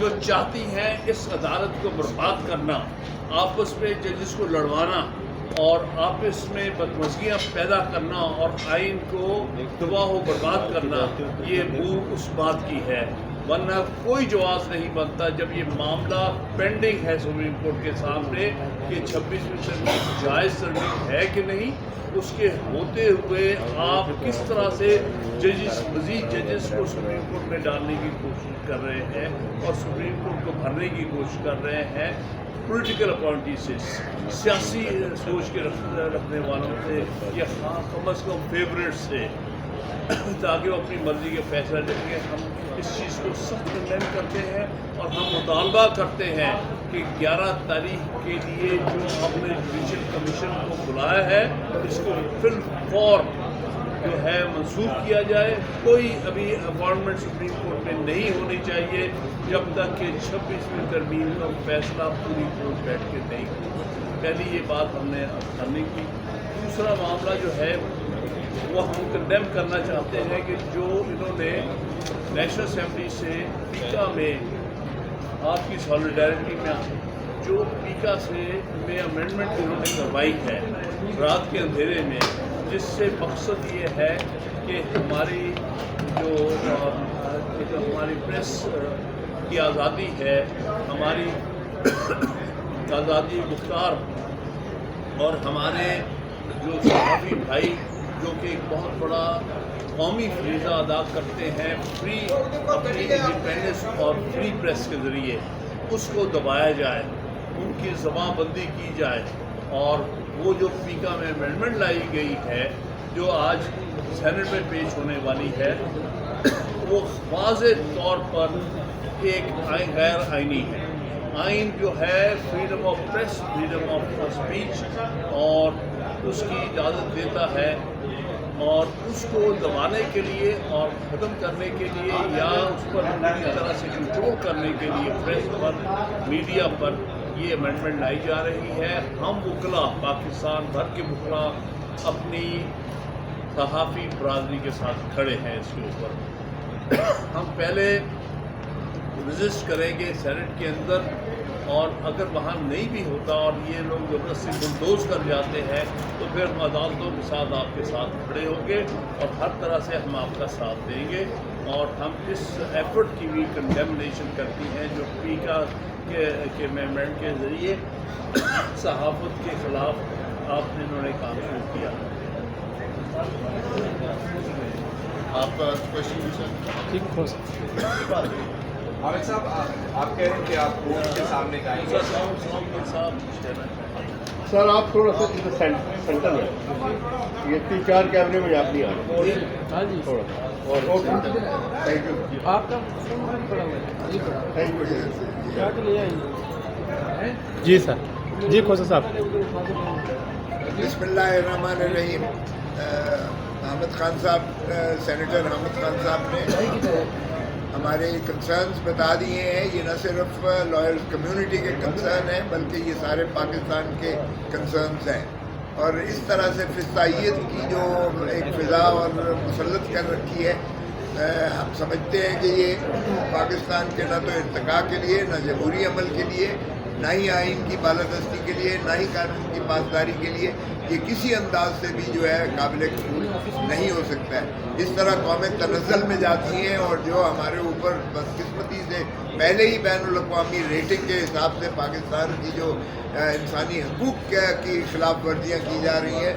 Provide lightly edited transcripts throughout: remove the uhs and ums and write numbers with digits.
جو چاہتی ہیں اس عدالت کو برباد کرنا، آپس میں ججز کو لڑوانا اور آپس میں بدمزگیاں پیدا کرنا اور آئین کو تباہ و برباد کرنا، یہ بو اس بات کی ہے، ورنہ کوئی جواز نہیں بنتا جب یہ معاملہ پینڈنگ ہے سپریم کورٹ کے سامنے کہ 26ویں ترمیم جائز ترمیم ہے کہ نہیں۔ اس کے ہوتے ہوئے آپ کس طرح سے مزید ججز کو سپریم کورٹ میں ڈالنے کی کوشش کر رہے ہیں اور سپریم کورٹ کو بھرنے کی کوشش کر رہے ہیں پولیٹیکل اپوائنٹی سے، سیاسی سوچ کے رکھنے والوں سے یا کم از کم فیوریٹ سے، تاکہ وہ اپنی مرضی کے فیصلہ لیں گے۔ ہم اس چیز کو سخت کنڈیم کرتے ہیں اور ہم مطالبہ کرتے ہیں کہ 11 تاریخ کے لیے جو ہم نے جوڈیشل کمیشن کو بلایا ہے اس کو فی الفور جو ہے منسوخ کیا جائے۔ کوئی ابھی اپائنٹمنٹ سپریم کورٹ میں نہیں ہونی چاہیے جب تک کہ 26ویں ترمیم کا فیصلہ پوری کورٹ بیٹھ کے نہیں ہو۔ پہلی یہ بات ہم نے کرنے کی۔ دوسرا معاملہ جو ہے وہ ہم کنڈیم کرنا چاہتے ہیں کہ جو انہوں نے نیشنل اسمبلی سے پیکا میں آپ کی سالیڈیرٹی میں جو پیکا سے میں امینڈمنٹ انہوں نے کروائی ہے رات کے اندھیرے میں، جس سے مقصد یہ ہے کہ ہماری جو ہماری پریس کی آزادی ہے، ہماری آزادی مختار اور ہمارے جو صحافی بھائی جو کہ ایک بہت بڑا قومی فریضہ ادا کرتے ہیں فری اپنی انڈیپینڈنس اور فری پریس کے ذریعے، اس کو دبایا جائے، ان کی زبان بندی کی جائے۔ اور وہ جو پیکا میں امینڈمنٹ لائی گئی ہے جو آج سینٹ میں پیش ہونے والی ہے، وہ واضح طور پر ایک غیر آئینی ہے۔ آئین جو ہے freedom of press, freedom of speech اور اس کی اجازت دیتا ہے، اور اس کو دبانے کے لیے اور ختم کرنے کے لیے یا اس پر پوری طرح سے کنٹرول کرنے کے لیے پریس پر، میڈیا پر یہ امینڈمنٹ لائی جا رہی ہے۔ ہم وکلا، پاکستان بھر کے وکلا اپنی صحافی برادری کے ساتھ کھڑے ہیں اس کے اوپر۔ ہم پہلے رجسٹ کریں گے سینٹ کے اندر، اور اگر وہاں نہیں بھی ہوتا اور یہ لوگ زبردستی بلڈوز کر جاتے ہیں تو پھر ہم عدالتوں کے ساتھ آپ کے ساتھ کھڑے ہوں گے اور ہر طرح سے ہم آپ کا ساتھ دیں گے۔ اور ہم اس ایفرٹ کی بھی کنڈیمنیشن کرتی ہیں جو پیکا کے امینڈمنٹ کے ذریعے صحافت کے خلاف انہوں نے کام شروع کیا۔ آپ کا کوشچن حامد صاحب، آپ کہہ رہے ہیں کہ آپ کورٹ کے سامنے جائیں گے۔ سر آپ تھوڑا سا سینٹر میں، یہ 3-4 کیمرے میں آپ نہیں آ رہے۔ ہاں جی تھوڑا اور تھینک یو، آپ کا فون پڑا ہوا ہے جی، پڑا تھینک یو۔ کیا کہ لے آئیے جی سر، جی خوشا صاحب۔ بسم اللہ الرحمن الرحیم۔ حامد خان صاحب، سینیٹر حامد خان صاحب نے ہمارے کنسرنز بتا دیے ہیں۔ یہ نہ صرف لائر کمیونٹی کے کنسرن ہیں بلکہ یہ سارے پاکستان کے کنسرنز ہیں، اور اس طرح سے فضائیت کی جو ایک فضا اور مسلط کر رکھی ہے، ہم سمجھتے ہیں کہ یہ پاکستان کے نہ تو ارتقاء کے لیے، نہ جمہوری عمل کے لیے، نہ ہی آئین کی بالادستی کے لیے، نہ ہی قانون کی پاسداری کے لیے یہ کسی انداز سے بھی جو ہے قابل قبول نہیں ہو سکتا ہے۔ اس طرح قومیں تنزل میں جاتی ہیں اور جو ہمارے اوپر بدقسمتی سے پہلے ہی بین الاقوامی ریٹنگ کے حساب سے پاکستان کی جو انسانی حقوق کی خلاف ورزیاں کی جا رہی ہیں،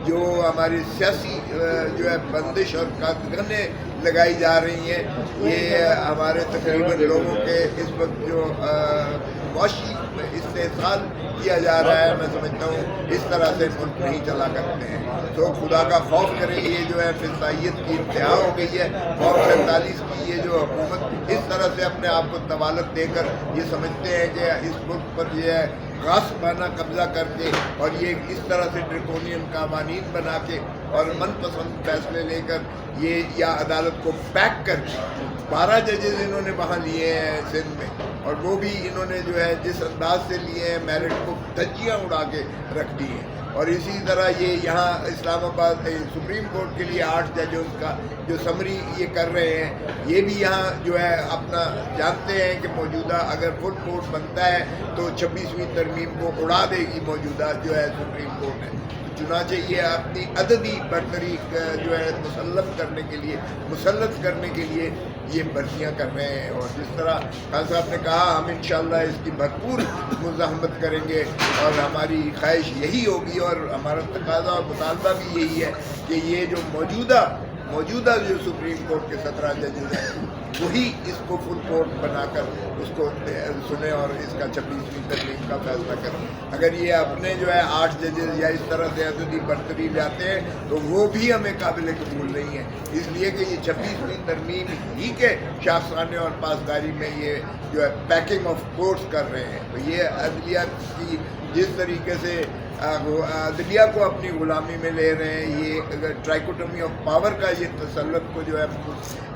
جو ہماری سیاسی جو ہے بندش اور قدغنیں لگائی جا رہی ہیں، یہ ہمارے تقریباً لوگوں کے اس وقت جو معاشی استحصال کیا جا رہا ہے، میں سمجھتا ہوں اس طرح سے ملک نہیں چلا کرتے ہیں۔ تو خدا کا خوف کریں، یہ جو ہے فضائیت کی انتہا ہو گئی ہے۔ قوم 47 کی یہ جو حکومت اس طرح سے اپنے آپ کو طوالت دے کر یہ سمجھتے ہیں کہ اس ملک پر یہ ہے غاصبانہ قبضہ کر کے اور یہ اس طرح سے ڈریکونین قوانین بنا کے اور من پسند فیصلے لے کر یہ یا عدالت کو پیک کر کے 12 ججز انہوں نے وہاں لیے ہیں سندھ میں، اور وہ بھی انہوں نے جو ہے جس انداز سے لیے ہیں میرٹ کو دھجیاں اڑا کے رکھ دی ہیں. اور اسی طرح یہ یہاں اسلام آباد سپریم کورٹ کے لیے 8 ججز کا جو سمری یہ کر رہے ہیں، یہ بھی یہاں جو ہے اپنا جانتے ہیں کہ موجودہ اگر فل کورٹ بنتا ہے تو 26ویں ترمیم کو اڑا دے گی موجودہ جو ہے سپریم کورٹ ہے. چنانچہ یہ اپنی عددی برتری جو ہے مسلط کرنے کے لیے یہ بھرتیاں کر رہے ہیں. اور جس طرح خان صاحب نے کہا ہم انشاءاللہ اس کی بھرپور مزاحمت کریں گے، اور ہماری خواہش یہی ہوگی اور ہمارا تقاضا اور مطالبہ بھی یہی ہے کہ یہ جو موجودہ جو سپریم کورٹ کے 17 ججز ہیں وہی اس کو فل کورٹ بنا کر اس کو سنیں اور اس کا 26ویں ترمیم کا فیصلہ کریں. اگر یہ اپنے جو ہے 8 ججز یا اس طرح سے عددی برتری لاتے ہیں تو وہ بھی ہمیں قابل قبول نہیں ہے، اس لیے کہ یہ 26ویں ترمیم ہی کے شاخسانے اور پاسداری میں یہ جو ہے پیکنگ آف کورٹس کر رہے ہیں. تو یہ عدلیہ کی جس طریقے سے عدلیہ کو اپنی غلامی میں لے رہے ہیں، یہ ٹرائکوٹمی آف پاور کا یہ تسلط کو جو ہے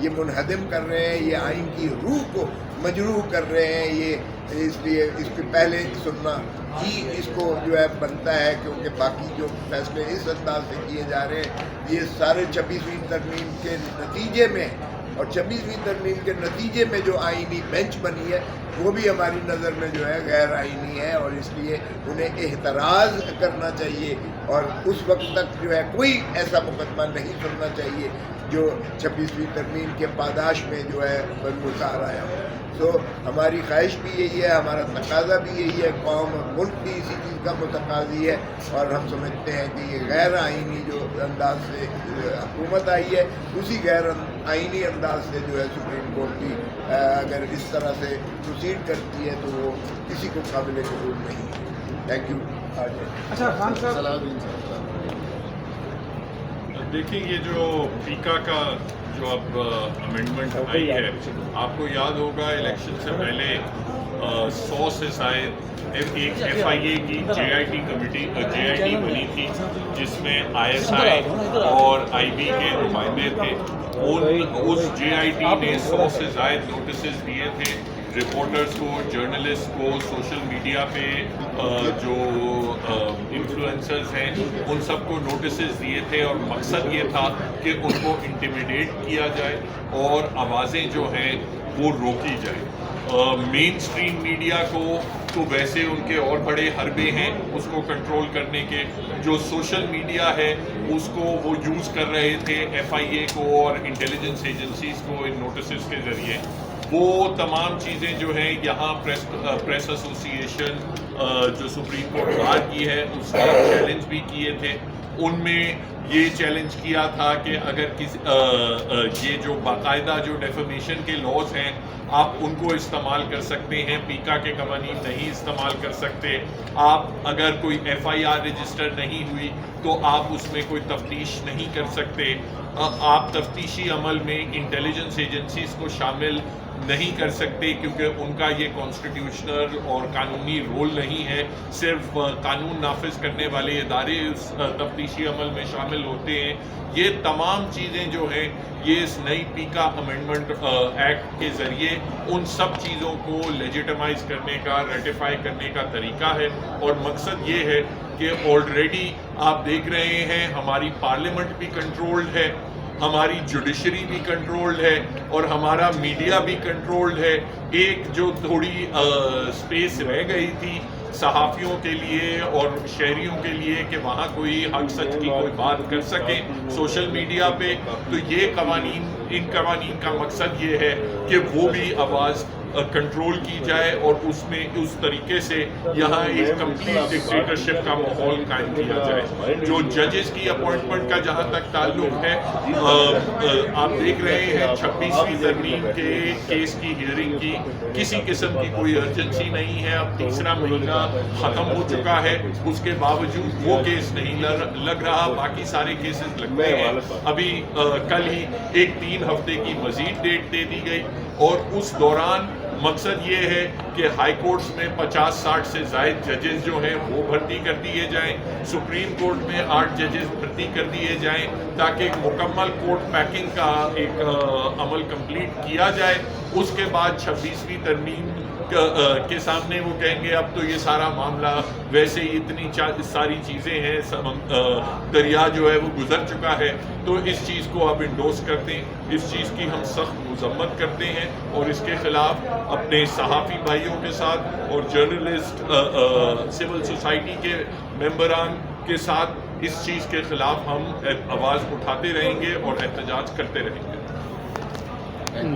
یہ منہدم کر رہے ہیں، یہ آئین کی روح کو مجروح کر رہے ہیں. یہ اس لیے اس کے پہلے سننا ہی اس کو جو ہے بنتا ہے، کیونکہ باقی جو فیصلے اس انداز سے کیے جا رہے ہیں یہ سارے 26ویں ترمیم کے نتیجے میں، اور 26ویں ترمیم کے نتیجے میں جو آئینی بینچ بنی ہے وہ بھی ہماری نظر میں جو ہے غیر آئینی ہے، اور اس لیے انہیں احتراز کرنا چاہیے اور اس وقت تک جو ہے کوئی ایسا مقدمہ نہیں سننا چاہیے جو 26ویں ترمیم کے پاداش میں جو ہے برگزار آیا ہو. تو ہماری خواہش بھی یہی ہے، ہمارا تقاضا بھی یہی ہے، قوم اور ملک بھی اسی چیز کا متقاضی ہے، اور ہم سمجھتے ہیں کہ یہ غیر آئینی جو انداز سے حکومت آئی ہے اسی غیر آئینی انداز سے جو ہے سپریم کورٹ کی اگر اس طرح سے پروسیڈ کرتی ہے تو وہ کسی کو قابل قبول نہیں ہے. Thank you. اچھا خان صاحب، دیکھیں یہ جو پیکا کا جو اب امینڈمنٹ آئی ہے، آپ کو یاد ہوگا الیکشن سے پہلے 100 سے زائد ایک FIA کی JIT کمیٹی بنی تھی جس میں ISI اور IB کے نمائندے تھے. اس JIT نے 100 سے زائد نوٹسز دیے تھے رپورٹرز کو، جرنلسٹ کو، سوشل میڈیا پہ جو انفلوئنسرز ہیں ان سب کو نوٹسز دیے تھے، اور مقصد یہ تھا کہ ان کو انٹیمیڈیٹ کیا جائے اور آوازیں جو ہیں وہ روکی جائیں. مین اسٹریم میڈیا کو تو ویسے ان کے اور بڑے حربے ہیں اس کو کنٹرول کرنے کے. جو سوشل میڈیا ہے اس کو وہ یوز کر رہے تھے FIA کو اور انٹیلیجنس ایجنسیز کو ان نوٹسز کے ذریعے. وہ تمام چیزیں جو ہیں یہاں پریس ایسوسی ایشن جو سپریم کورٹ بار کی ہے اس نے چیلنج بھی کیے تھے. ان میں یہ چیلنج کیا تھا کہ اگر یہ جو باقاعدہ جو ڈیفیمیشن کے لاز ہیں آپ ان کو استعمال کر سکتے ہیں، پیکا کے قوانین نہیں استعمال کر سکتے. آپ اگر کوئی FIR رجسٹر نہیں ہوئی تو آپ اس میں کوئی تفتیش نہیں کر سکتے. آپ تفتیشی عمل میں انٹیلیجنس ایجنسیز کو شامل نہیں کر سکتے کیونکہ ان کا یہ کانسٹیٹیوشنل اور قانونی رول نہیں ہے. صرف قانون نافذ کرنے والے ادارے اس تفتیشی عمل میں شامل ہوتے ہیں. یہ تمام چیزیں جو ہیں یہ اس نئی پیکا امینڈمنٹ ایکٹ کے ذریعے ان سب چیزوں کو لیجیٹمائز کرنے کا، ریٹیفائی کرنے کا طریقہ ہے. اور مقصد یہ ہے کہ آلریڈی آپ دیکھ رہے ہیں ہماری پارلیمنٹ بھی کنٹرولڈ ہے، ہماری جوڈیشری بھی کنٹرولڈ ہے اور ہمارا میڈیا بھی کنٹرولڈ ہے. ایک جو تھوڑی سپیس رہ گئی تھی صحافیوں کے لیے اور شہریوں کے لیے کہ وہاں کوئی حق سچ کی کوئی بات کر سکیں سوشل میڈیا پہ، تو یہ ان قوانین کا مقصد یہ ہے کہ وہ بھی آواز کنٹرول کی جائے اور اس میں اس طریقے سے یہاں ایک کمپلیٹ ڈکٹیٹرشپ کا ماحول قائم کیا جائے. جو ججز کی اپوائنٹمنٹ کا جہاں تک تعلق ہے، آپ دیکھ رہے ہیں 26ویں ترمیم کے کیس کی ہیئرنگ کی کسی قسم کی کوئی ارجنسی نہیں ہے. اب تیسرا مہینہ ختم ہو چکا ہے، اس کے باوجود وہ کیس نہیں لگ رہا، باقی سارے کیسز لگتے ہیں. ابھی کل ہی ایک 3 ہفتے کی مزید ڈیٹ دے دی گئی، اور اس دوران مقصد یہ ہے کہ ہائی کورٹس میں 50-60 سے زائد ججز جو ہیں وہ بھرتی کر دیے جائیں، سپریم کورٹ میں 8 ججز بھرتی کر دیے جائیں، تاکہ ایک مکمل کورٹ پیکنگ کا ایک عمل کمپلیٹ کیا جائے۔ اس کے بعد 26ویں ترمیم کے سامنے وہ کہیں گے اب تو یہ سارا معاملہ ویسے ہی اتنی ساری چیزیں ہیں، دریا جو ہے وہ گزر چکا ہے، تو اس چیز کو آپ انڈورس کرتے ہیں۔ اس چیز کی ہم سخت مذمت کرتے ہیں اور اس کے خلاف اپنے صحافی بھائیوں کے ساتھ اور جرنلسٹ سول سوسائٹی کے ممبران کے ساتھ اس چیز کے خلاف ہم آواز اٹھاتے رہیں گے اور احتجاج کرتے رہیں گے۔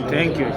Thank you